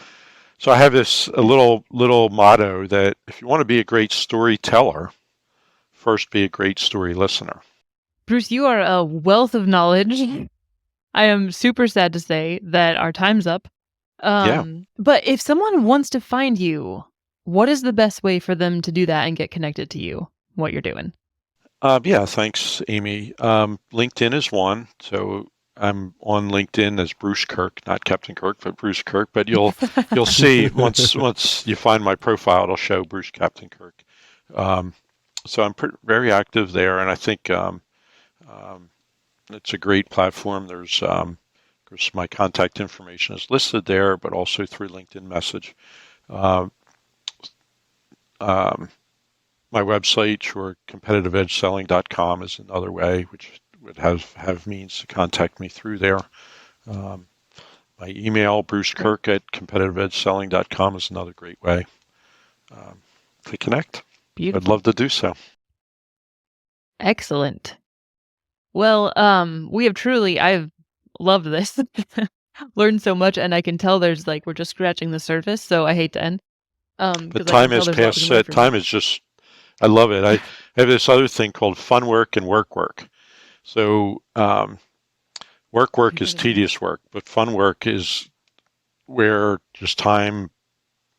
So I have a little motto that if you want to be a great storyteller, first be a great story listener. Bruce, you are a wealth of knowledge. I am super sad to say that our time's up. But if someone wants to find you, what is the best way for them to do that and get connected to you, what you're doing? Yeah, thanks, Amy. LinkedIn is one. So I'm on LinkedIn as Bruce Kirk, not Captain Kirk, but Bruce Kirk. But you'll see once you find my profile, it'll show Bruce Captain Kirk. So I'm very active there, and I think it's a great platform. There's of course my contact information is listed there, but also through LinkedIn message. My website, or competitiveedgeselling.com, is another way, which would have means to contact me through there. My email, brucekirk@competitiveedgeselling.com, is another great way to connect. Beautiful. I'd love to do so. Excellent. Well, I've loved this. Learned so much, and I can tell there's we're just scratching the surface, so I hate to end. The time has passed. Time is just, I love it. I have this other thing called fun work and work. So work is tedious work, but fun work is where just time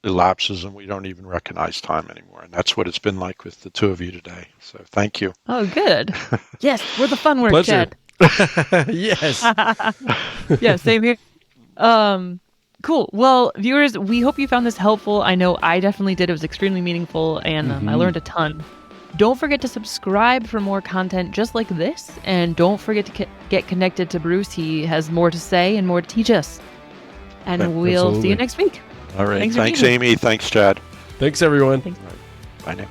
elapses and we don't even recognize time anymore. And that's what it's been like with the two of you today. So thank you. Oh, good. Yes, we're the fun work, Pleasure. Chad. Yes. Yeah, same here. Cool. Well, viewers, we hope you found this helpful. I know I definitely did. It was extremely meaningful, and I learned a ton. Don't forget to subscribe for more content just like this, and don't forget to get connected to Bruce. He has more to say and more to teach us. And we'll see you next week. All right. Thanks, Amy. Thanks, Chad. Thanks, everyone. Thanks. Bye now.